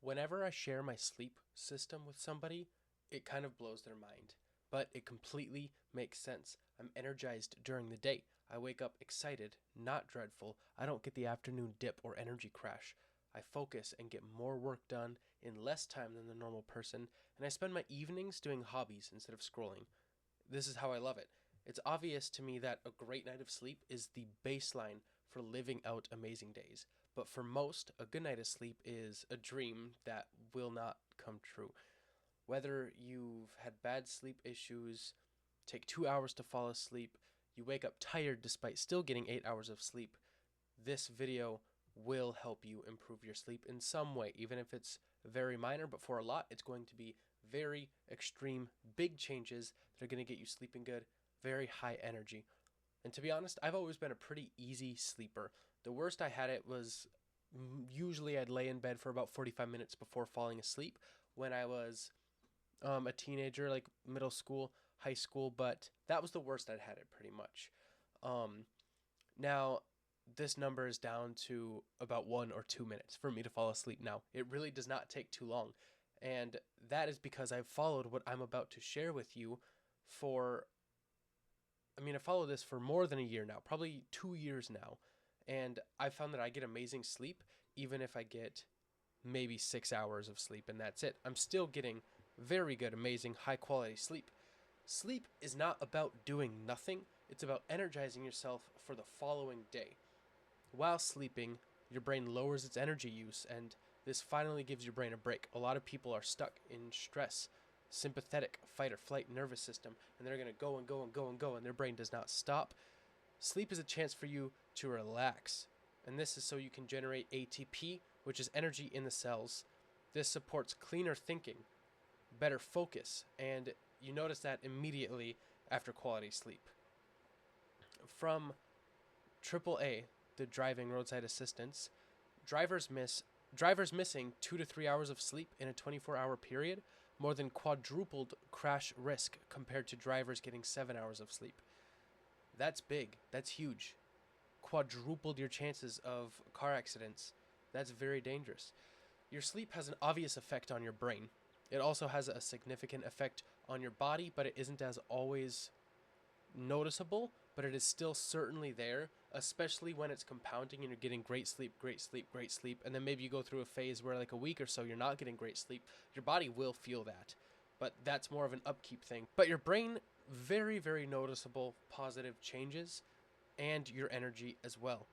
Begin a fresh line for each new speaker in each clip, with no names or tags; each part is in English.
Whenever I share my sleep system with somebody, it kind of blows their mind. But it completely makes sense. I'm energized during the day. I wake up excited, not dreadful. I don't get the afternoon dip or energy crash. I focus and get more work done in less time than the normal person, and I spend my evenings doing hobbies instead of scrolling. This is how I love it. It's obvious to me that a great night of sleep is the baseline for living out amazing days. But for most, a good night of sleep is a dream that will not come true. Whether you've had bad sleep issues, take 2 hours to fall asleep, you wake up tired despite still getting 8 hours of sleep, this video will help you improve your sleep in some way, even if it's very minor. But for a lot, it's going to be very extreme, big changes that are going to get you sleeping good, very high energy. And to be honest, I've always been a pretty easy sleeper. The worst I had it was usually I'd lay in bed for about 45 minutes before falling asleep when I was a teenager, like middle school, high school, but that was the worst I'd had it pretty much. Um, Now, this number is down to about 1 or 2 minutes for me to fall asleep now. It really does not take too long. And that is because I've followed what I'm about to share with you for, I followed this for more than a year now, probably 2 years now. And I found that I get amazing sleep, even if I get maybe 6 hours of sleep, and that's it. I'm still getting very good, amazing, high quality sleep. Sleep is not about doing nothing, it's about energizing yourself for the following day. While sleeping, your brain lowers its energy use, and this finally gives your brain a break. A lot of people are stuck in stress, sympathetic fight or flight nervous system, and they're going to go and go and go and go, and their brain does not stop. Sleep is a chance for you to relax, and this is so you can generate ATP, which is energy in the cells. This supports cleaner thinking, better focus, and you notice that immediately after quality sleep. From AAA, the driving roadside assistance, drivers miss drivers missing 2 to 3 hours of sleep in a 24-hour period more than quadrupled crash risk compared to drivers getting 7 hours of sleep. That's big. That's huge. Quadrupled your chances of car accidents. That's very dangerous. Your sleep has an obvious effect on your brain. It also has a significant effect on your body, but it isn't as always noticeable, but it is still certainly there, especially when it's compounding and you're getting great sleep, great sleep, great sleep, and then maybe you go through a phase where like a week or so you're not getting great sleep. Your body will feel that, but that's more of an upkeep thing. But your brain, very, very noticeable positive changes, and your energy as well.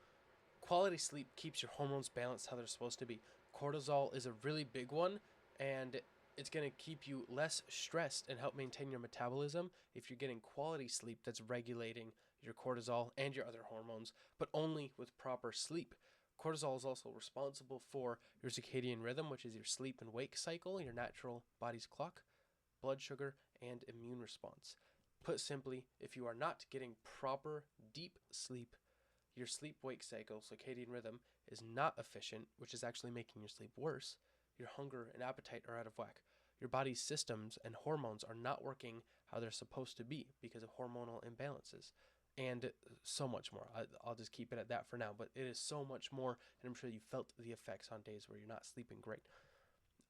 Quality sleep keeps your hormones balanced how they're supposed to be. Cortisol is a really big one, and it's going to keep you less stressed and help maintain your metabolism if you're getting quality sleep that's regulating your cortisol and your other hormones, but only with proper sleep. Cortisol is also responsible for your circadian rhythm, which is your sleep and wake cycle, your natural body's clock, blood sugar, and immune response. Put simply, if you are not getting proper deep sleep, your sleep wake cycle, circadian rhythm, is not efficient, which is actually making your sleep worse. Your hunger and appetite are out of whack. Your body's systems and hormones are not working how they're supposed to be because of hormonal imbalances. And so much more. I'll just keep it at that for now, but it is so much more, and I'm sure you felt the effects on days where you're not sleeping great.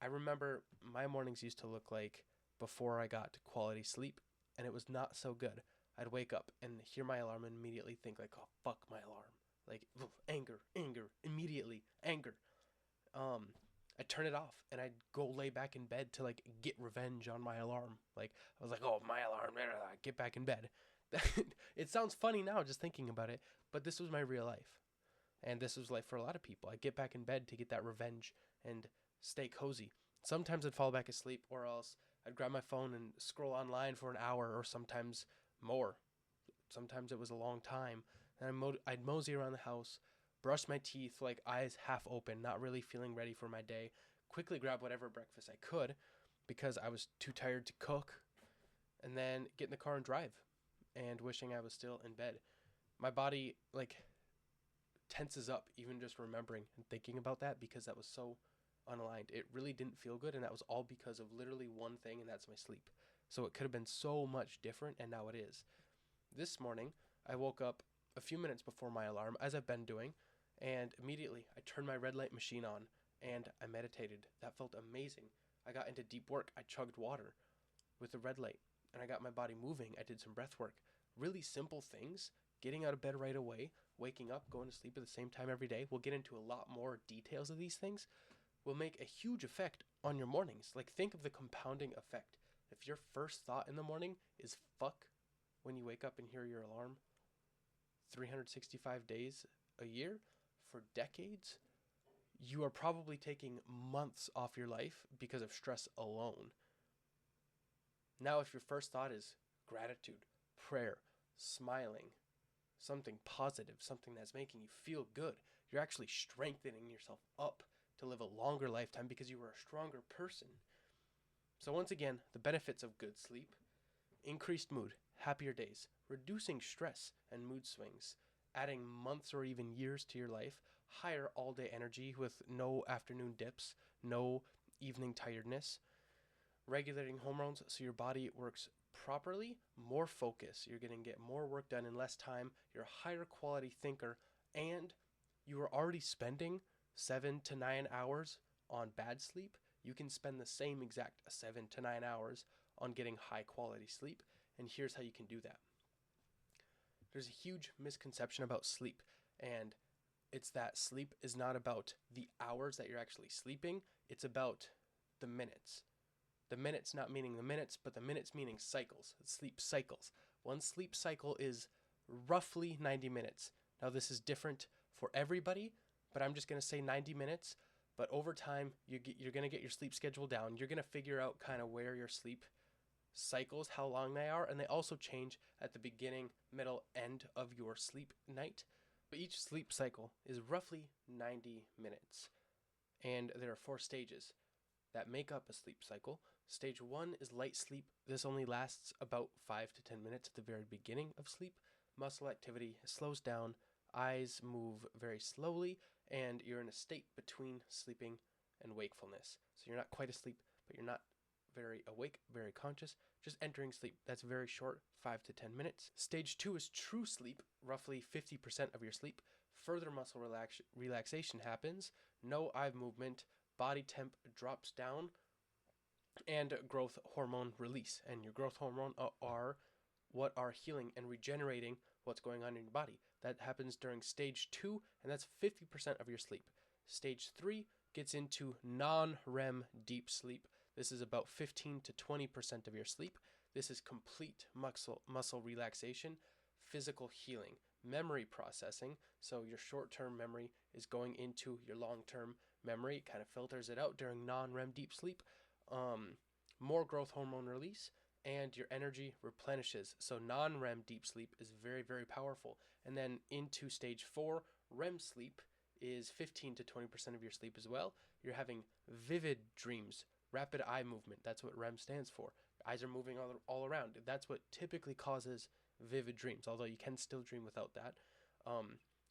I remember my mornings used to look like before I got quality sleep, and it was not so good. I'd wake up and hear my alarm and immediately think like, "Oh fuck my alarm!" Like anger, anger, immediately anger. Um, I'd turn it off and I'd go lay back in bed to like get revenge on my alarm. Like I was like, "Oh my alarm!" Get back in bed. It sounds funny now just thinking about it, but this was my real life. And this was life for a lot of people. I'd get back in bed to get that revenge and stay cozy. Sometimes I'd fall back asleep, or else I'd grab my phone and scroll online for an hour, or sometimes more. Sometimes it was a long time. And I'd mosey around the house, brush my teeth, like eyes half open, not really feeling ready for my day, quickly grab whatever breakfast I could because I was too tired to cook, and then get in the car and drive, and wishing I was still in bed. My body, like, tenses up even just remembering and thinking about that because that was so unaligned. It really didn't feel good, and that was all because of literally one thing, and that's my sleep. So it could have been so much different, and now it is. This morning, I woke up a few minutes before my alarm, as I've been doing, and immediately I turned my red light machine on, and I meditated. That felt amazing. I got into deep work. I chugged water with a red light and I got my body moving. I did some breath work. Really simple things. Getting out of bed right away, waking up, going to sleep at the same time every day. We'll get into a lot more details of these things. Will make a huge effect on your mornings. Like, think of the compounding effect. If your first thought in the morning is fuck when you wake up and hear your alarm 365 days a year for decades, you are probably taking months off your life because of stress alone. Now, if your first thought is gratitude, prayer, smiling, something positive, something that's making you feel good, you're actually strengthening yourself up to live a longer lifetime because you are a stronger person. So once again, the benefits of good sleep: increased mood, happier days, reducing stress and mood swings, adding months or even years to your life, higher all-day energy with no afternoon dips, no evening tiredness, regulating hormones so your body works properly, more focus. You're going to get more work done in less time. You're a higher quality thinker, and you are already spending 7 to 9 hours on bad sleep. You can spend the same exact 7 to 9 hours on getting high quality sleep, and here's how you can do that. There's a huge misconception about sleep, and it's that sleep is not about the hours that you're actually sleeping, it's about the minutes. The minutes not meaning the minutes, but the minutes meaning cycles, sleep cycles. One sleep cycle is roughly 90 minutes. Now, this is different for everybody, but I'm just going to say 90 minutes. But over time, you're going to get your sleep schedule down. You're going to figure out kind of where your sleep cycles, how long they are, and they also change at the beginning, middle, end of your sleep night. But each sleep cycle is roughly 90 minutes. And there are 4 stages that make up a sleep cycle. Stage 1 is light sleep. This only lasts about 5 to 10 minutes at the very beginning of sleep. Muscle activity slows down, eyes move very slowly, and you're in a state between sleeping and wakefulness. So you're not quite asleep, but you're not very awake, very conscious, just entering sleep. That's very short, 5 to 10 minutes. Stage 2 is true sleep, roughly 50% of your sleep. Further muscle relaxation happens, no eye movement, body temp drops down, and growth hormone release. And your growth hormone are what are healing and regenerating what's going on in your body. That happens during stage 2, and that's 50% of your sleep. Stage 3 gets into non-REM deep sleep. This is about 15 to 20% of your sleep. This is complete muscle relaxation, physical healing, memory processing. So your short-term memory is going into your long-term memory. It kind of filters it out during non-REM deep sleep. More growth hormone release, and your energy replenishes. So non-REM deep sleep is very, very powerful. And then into stage 4, REM sleep is 15 to 20% of your sleep as well. You're having vivid dreams, rapid eye movement. That's what REM stands for. Your eyes are moving all around. That's what typically causes vivid dreams, although you can still dream without that.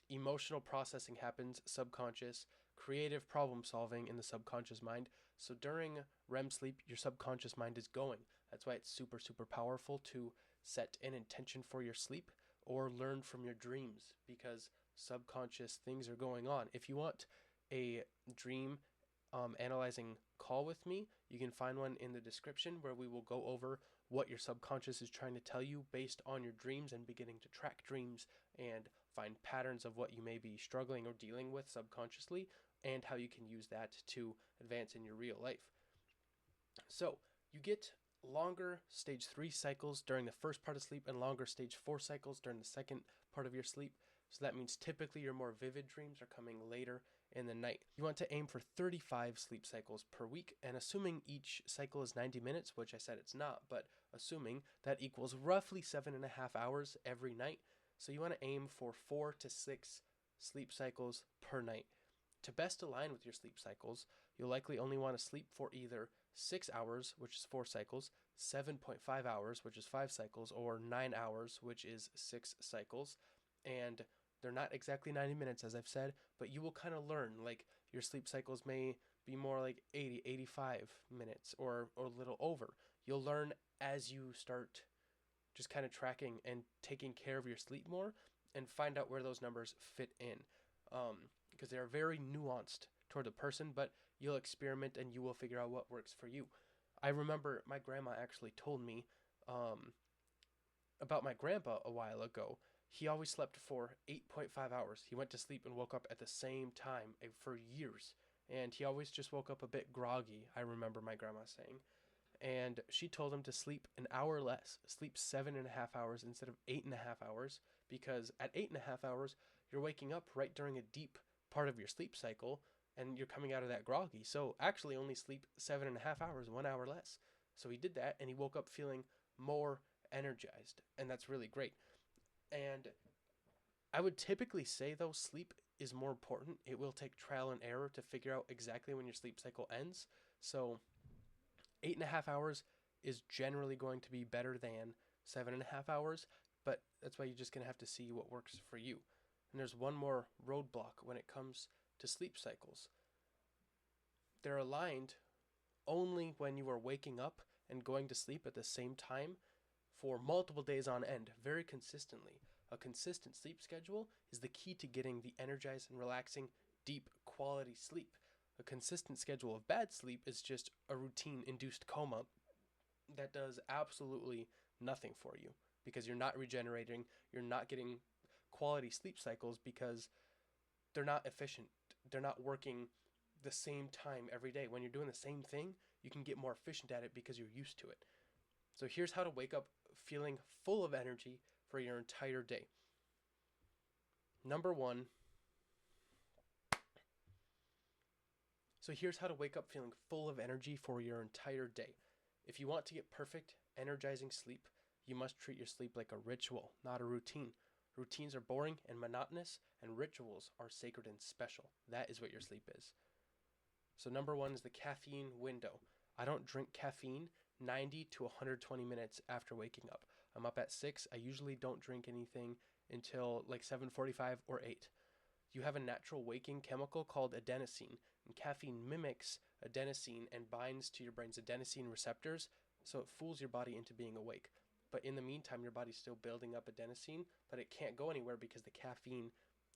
Emotional processing happens, subconscious, creative problem solving in the subconscious mind. So during REM sleep, your subconscious mind is going. That's why it's super, super powerful to set an intention for your sleep or learn from your dreams, because subconscious things are going on. If you want a dream analyzing call with me, you can find one in the description where we will go over what your subconscious is trying to tell you based on your dreams and beginning to track dreams and find patterns of what you may be struggling or dealing with subconsciously and how you can use that to advance in your real life. So you get longer stage 3 cycles during the first part of sleep and longer stage 4 cycles during the second part of your sleep. So that means typically your more vivid dreams are coming later in the night. You want to aim for 35 sleep cycles per week, and assuming each cycle is 90 minutes, which I said it's not, but assuming that equals roughly 7.5 hours every night. So you want to aim for 4 to 6 sleep cycles per night. To best align with your sleep cycles, you'll likely only want to sleep for either 6 hours, which is 4 cycles, 7.5 hours, which is 5 cycles, or 9 hours, which is 6 cycles. And they're not exactly 90 minutes, as I've said, but you will kind of learn, like, your sleep cycles may be more like 80, 85 minutes or a little over. You'll learn as you start just kind of tracking and taking care of your sleep more and find out where those numbers fit in. Because they are very nuanced toward the person, but you'll experiment and you will figure out what works for you. I remember my grandma actually told me um, about my grandpa a while ago. He always slept for 8.5 hours. He went to sleep and woke up at the same time for years. And he always just woke up a bit groggy, I remember my grandma saying. And she told him to sleep an hour less, sleep 7.5 hours instead of 8.5 hours, because at 8.5 hours, you're waking up right during a deep part of your sleep cycle and you're coming out of that groggy. So actually, only sleep 7.5 hours, 1 hour less. So he did that and he woke up feeling more energized. And that's really great. And I would typically say, though, sleep is more important. It will take trial and error to figure out exactly when your sleep cycle ends. So 8.5 hours is generally going to be better than 7.5 hours, but that's why you're just going to have to see what works for you. And there's one more roadblock when it comes to sleep cycles. They're aligned only when you are waking up and going to sleep at the same time for multiple days on end, very consistently. A consistent sleep schedule is the key to getting the energized and relaxing, deep, quality sleep. A consistent schedule of bad sleep is just a routine induced coma that does absolutely nothing for you because you're not regenerating, you're not getting quality sleep cycles because they're not efficient. They're not working the same time every day. When you're doing the same thing, you can get more efficient at it because you're used to it. So here's how to wake up feeling full of energy for your entire day. Number one, so here's how to wake up feeling full of energy for your entire day. If you want to get perfect, energizing sleep, you must treat your sleep like a ritual, not a routine. Routines are boring and monotonous, and rituals are sacred and special. That is what your sleep is. So number one is the caffeine window. I don't drink caffeine 90 to 120 minutes after waking up. I'm up at 6. I usually don't drink anything until like 7:45 or 8. You have a natural waking chemical called adenosine, and caffeine mimics adenosine and binds to your brain's adenosine receptors, so it fools your body into being awake. But in the meantime, your body's still building up adenosine, but it can't go anywhere because the caffeine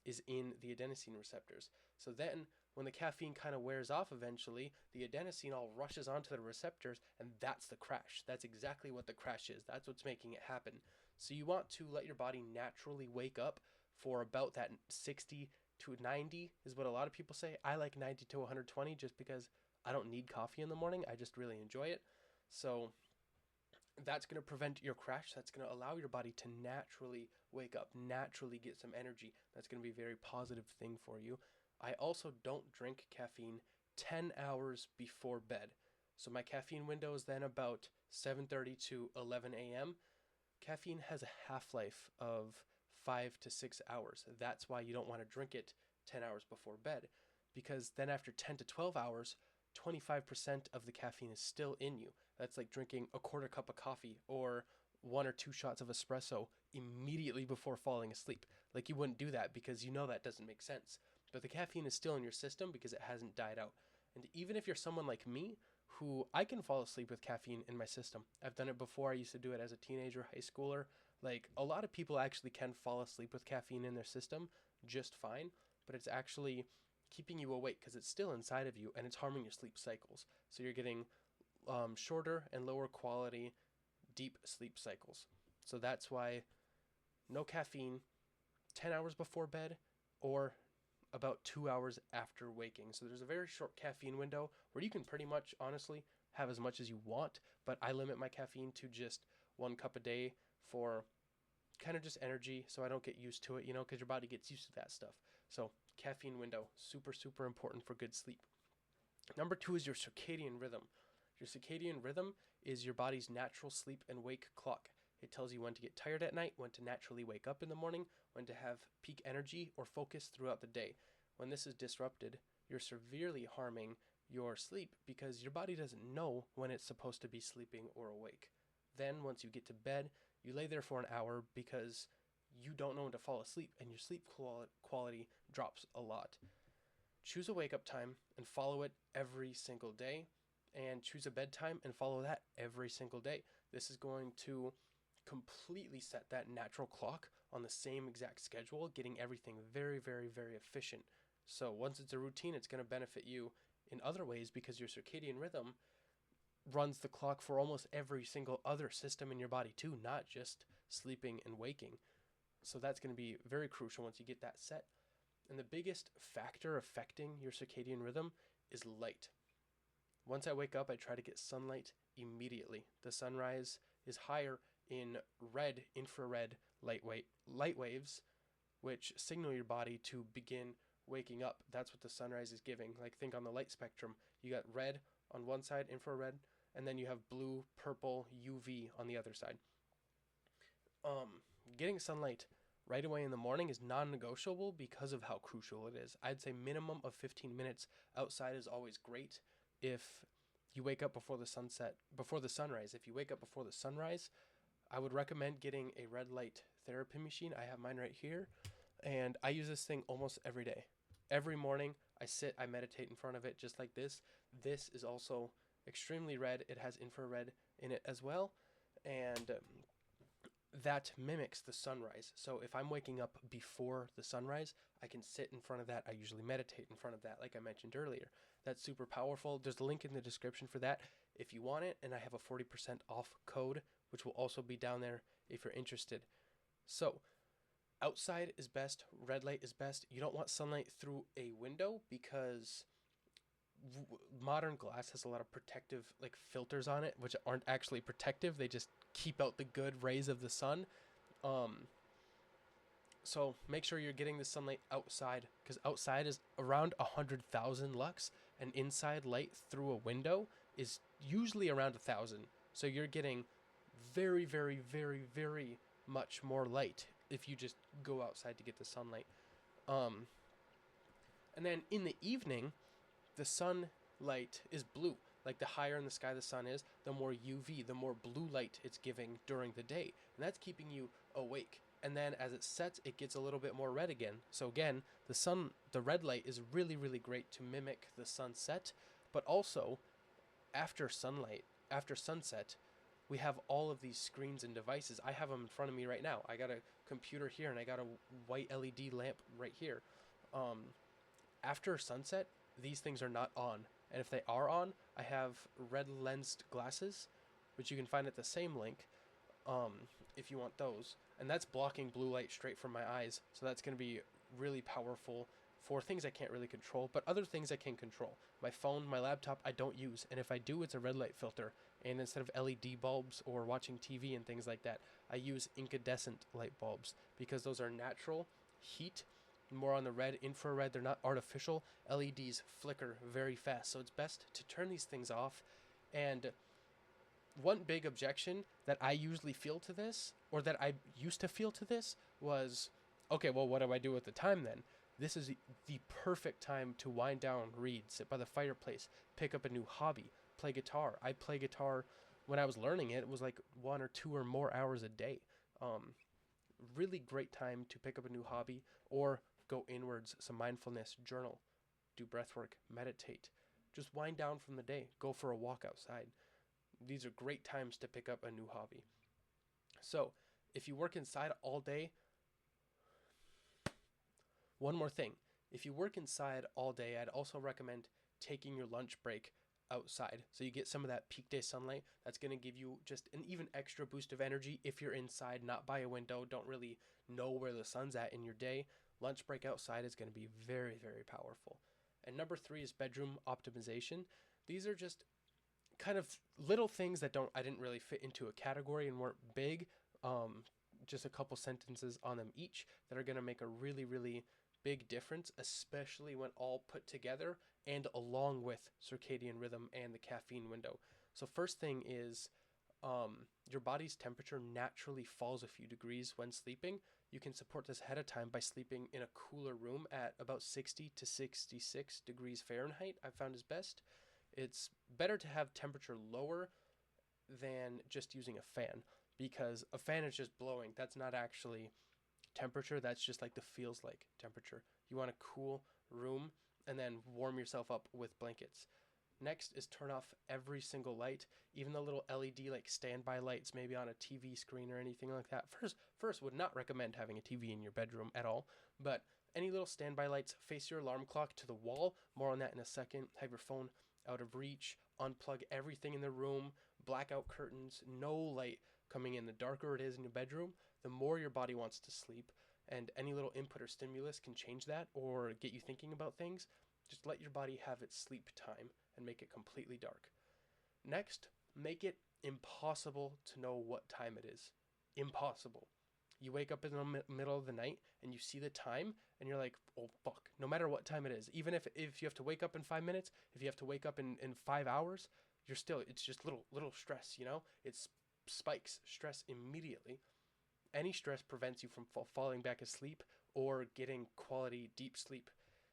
is in the adenosine receptors. So then, when the caffeine kind of wears off eventually, the adenosine all rushes onto the receptors, and that's the crash. That's exactly what the crash is. That's what's making it happen. So you want to let your body naturally wake up for about that 60 to 90 is what a lot of people say. I like 90 to 120 just because I don't need coffee in the morning. I just really enjoy it. So that's going to prevent your crash. That's going to allow your body to naturally wake up, naturally get some energy. That's going to be a very positive thing for you. I also don't drink caffeine 10 hours before bed. So my caffeine window is then about 7:30 to 11 a.m. Caffeine has a half-life of 5 to 6 hours. That's why you don't want to drink it 10 hours before bed, because then after 10 to 12 hours, 25% of the caffeine is still in you. That's like drinking a quarter cup of coffee or 1 or 2 shots of espresso immediately before falling asleep. Like you wouldn't do that because you know that doesn't make sense. But the caffeine is still in your system because it hasn't died out. And even if you're someone like me, who I can fall asleep with caffeine in my system. I've done it before. I used to do it as a teenager, high schooler. Like a lot of people actually can fall asleep with caffeine in their system just fine, but it's actually keeping you awake because it's still inside of you and it's harming your sleep cycles. So you're getting shorter and lower quality deep sleep cycles. So that's why no caffeine 10 hours before bed or about 2 hours after waking. So there's a very short caffeine window where you can pretty much honestly have as much as you want, but I limit my caffeine to just 1 cup a day for kind of just energy so I don't get used to it, because your body gets used to that stuff. So caffeine window, super, super important for good sleep. Number two is your circadian rhythm. Your circadian rhythm is your body's natural sleep and wake clock. It tells you when to get tired at night, when to naturally wake up in the morning, when to have peak energy or focus throughout the day. When this is disrupted, you're severely harming your sleep because your body doesn't know when it's supposed to be sleeping or awake. Then once you get to bed, you lay there for an hour because you don't know when to fall asleep and your sleep quality drops a lot. Choose a wake up time and follow it every single day, and choose a bedtime and follow that every single day. This is going to completely set that natural clock on the same exact schedule, getting everything very, very, very efficient So once it's a routine, it's going to benefit you in other ways because your circadian rhythm runs the clock for almost every single other system in your body too, not just sleeping and waking. So that's going to be very crucial once you get that set. And the biggest factor affecting your circadian rhythm is light. Once I wake up, I try to get sunlight immediately. The sunrise is higher in red infrared light waves, which signal your body to begin waking up. That's what the sunrise is giving. Like, think on the light spectrum. You got red on one side, infrared, and then you have blue, purple, UV on the other side. Getting sunlight right away in the morning is non-negotiable because of how crucial it is. I'd say minimum of 15 minutes outside is always great. If you wake up before the sunrise, if you wake up before the sunrise, I would recommend getting a red light therapy machine. I have mine right here, and I use this thing almost every day. Every morning, I meditate in front of it just like this. This is also extremely red. It has infrared in it as well, and that mimics the sunrise. So if I'm waking up before the sunrise, I can sit in front of that. I usually meditate in front of that, like I mentioned earlier. That's super powerful. There's a link in the description for that if you want it, and I have a 40% off code, which will also be down there if you're interested. So outside is best, red light is best. You don't want sunlight through a window because modern glass has a lot of protective like filters on it, which aren't actually protective. They just keep out the good rays of the sun. So make sure you're getting the sunlight outside, because outside is around 100,000 lux, and inside light through a window is usually around 1,000. So you're getting very, very, very, very much more light if you just go outside to get the sunlight. And then in the evening, the sunlight is blue. Like, the higher in the sky the sun is, the more UV, the more blue light it's giving during the day. And that's keeping you awake. And then as it sets, it gets a little bit more red again. So again, the red light is really, really great to mimic the sunset. But also, after sunset, we have all of these screens and devices. I have them in front of me right now. I got a computer here, and I got a white LED lamp right here. After sunset, these things are not on. And if they are on, I have red lensed glasses, which you can find at the same link if you want those. And that's blocking blue light straight from my eyes. So that's going to be really powerful for things I can't really control, but other things I can control. My phone, my laptop, I don't use. And if I do, it's a red light filter. And instead of LED bulbs or watching TV and things like that, I use incandescent light bulbs because those are natural heat, more on the red infrared. They're not artificial. LEDs flicker very fast, so it's best to turn these things off. And one big objection that I usually feel to this, or that I used to feel to this, was, okay, well, what do I do with the time then? This is the perfect time to wind down, read, sit by the fireplace, pick up a new hobby, play guitar. I play guitar when I was learning it. It was like 1 or 2 or more hours a day. Really great time to pick up a new hobby or go inwards, some mindfulness, journal, do breath work, meditate, just wind down from the day, go for a walk outside. These are great times to pick up a new hobby. So if you work inside all day, one more thing, if you work inside all day, I'd also recommend taking your lunch break outside, so you get some of that peak day sunlight. That's going to give you just an even extra boost of energy if you're inside, not by a window, don't really know where the sun's at in your day. Lunch break outside is going to be very, very powerful. And number 3 is bedroom optimization. These are just kind of little things that I didn't really fit into a category and weren't big. Just a couple sentences on them each that are going to make a really, really big difference, especially when all put together and along with circadian rhythm and the caffeine window. So first thing is your body's temperature naturally falls a few degrees when sleeping. You can support this ahead of time by sleeping in a cooler room at about 60 to 66 degrees Fahrenheit, I found is best. It's better to have temperature lower than just using a fan, because a fan is just blowing. That's not actually temperature. That's just like the feels like temperature. You want a cool room and then warm yourself up with blankets. Next is turn off every single light, even the little LED like standby lights, maybe on a TV screen or anything like that. First would not recommend having a TV in your bedroom at all, but any little standby lights, face your alarm clock to the wall. More on that in a second. Have your phone out of reach. Unplug everything in the room. Blackout curtains. No light coming in. The darker it is in your bedroom, the more your body wants to sleep. And any little input or stimulus can change that or get you thinking about things. Just let your body have its sleep time and make it completely dark. Next, make it impossible to know what time it is. Impossible. You wake up in the middle of the night and you see the time and you're like, oh fuck, no matter what time it is. Even if you have to wake up in 5 minutes, if you have to wake up in 5 hours, it's just little stress, you know? It spikes stress immediately. Any stress prevents you from falling back asleep or getting quality deep sleep.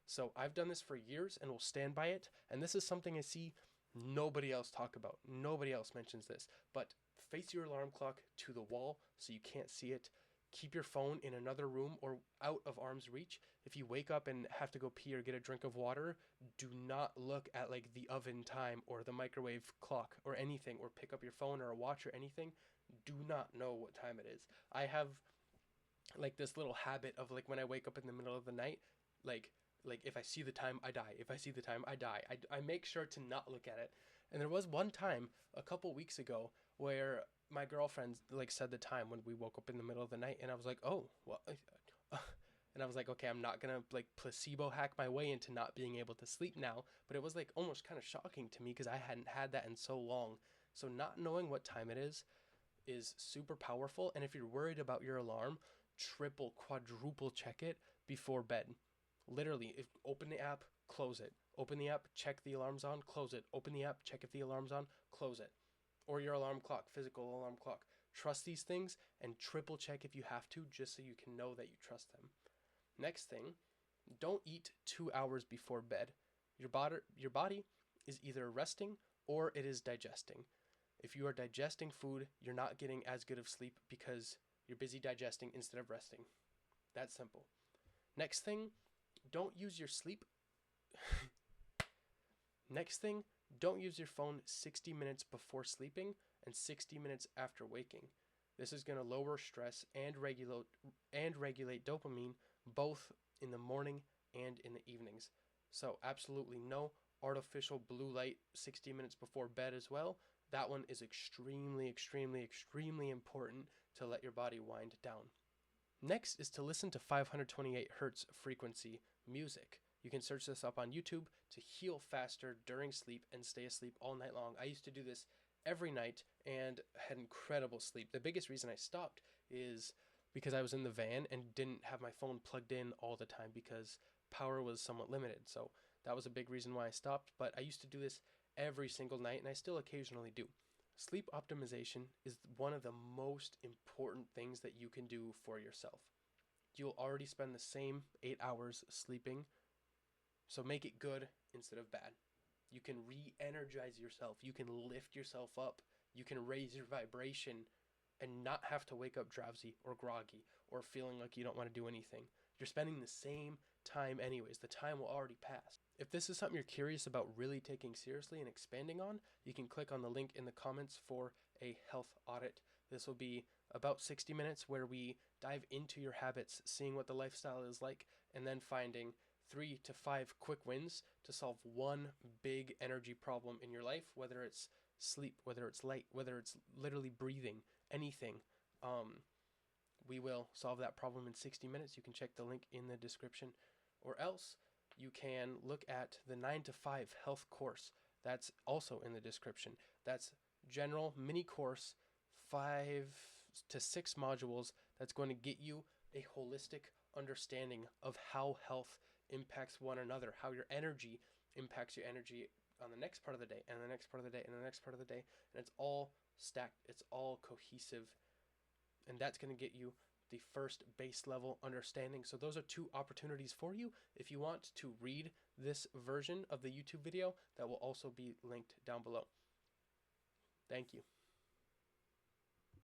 So I've done this for years and will stand by it. And this is something I see nobody else talk about. Nobody else mentions this. But face your alarm clock to the wall so you can't see it. Keep your phone in another room or out of arm's reach. If you wake up and have to go pee or get a drink of water, do not look at like the oven time or the microwave clock or anything, or pick up your phone or a watch or anything. Do not know what time it is. I have like this little habit of like when I wake up in the middle of the night, like if I see the time, I die. If I see the time, I die. I make sure to not look at it. And there was one time a couple weeks ago where my girlfriend like said the time when we woke up in the middle of the night, and I was like, oh, well, and I was like, okay, I'm not gonna like placebo hack my way into not being able to sleep now. But it was like almost kind of shocking to me because I hadn't had that in so long. So not knowing what time it is super powerful. And if you're worried about your alarm, triple, quadruple check it before bed. Literally, open the app, close it. Open the app, check the alarm's on, close it. Open the app, check if the alarm's on, close it. Or your alarm clock, physical alarm clock. Trust these things and triple check if you have to, just so you can know that you trust them. Next thing, don't eat 2 hours before bed. Your body is either resting or it is digesting. If you are digesting food, you're not getting as good of sleep because you're busy digesting instead of resting. That's simple. Next thing, don't use your sleep. Next thing, don't use your phone 60 minutes before sleeping and 60 minutes after waking. This is going to lower stress and regulate dopamine both in the morning and in the evenings. So absolutely no artificial blue light 60 minutes before bed as well. That one is extremely, extremely, extremely important to let your body wind down. Next is to listen to 528 hertz frequency music. You can search this up on YouTube to heal faster during sleep and stay asleep all night long. I used to do this every night and had incredible sleep. The biggest reason I stopped is because I was in the van and didn't have my phone plugged in all the time because power was somewhat limited. So that was a big reason why I stopped. But I used to do this every single night, and I still occasionally do. Sleep optimization is one of the most important things that you can do for yourself. You'll already spend the same 8 hours sleeping, so make it good instead of bad. You can re-energize yourself. You can lift yourself up. You can raise your vibration and not have to wake up drowsy or groggy or feeling like you don't want to do anything. You're spending the same time anyways. The time will already pass. If this is something you're curious about really taking seriously and expanding on, you can click on the link in the comments for a health audit. This will be about 60 minutes where we dive into your habits, seeing what the lifestyle is like, and then finding 3 to 5 quick wins to solve one big energy problem in your life, whether it's sleep, whether it's light, whether it's literally breathing, anything. We will solve that problem in 60 minutes. You can check the link in the description, or else you can look at the 9 to 5 health course. That's also in the description. That's general mini course, 5 to 6 modules that's going to get you a holistic understanding of how health impacts one another, how your energy impacts your energy on the next part of the day, and the next part of the day, and the next part of the day. And it's all stacked, it's all cohesive, and that's going to get you the first base level understanding. So those are 2 opportunities for you. If you want to read this version of the YouTube video, that will also be linked down below. Thank you.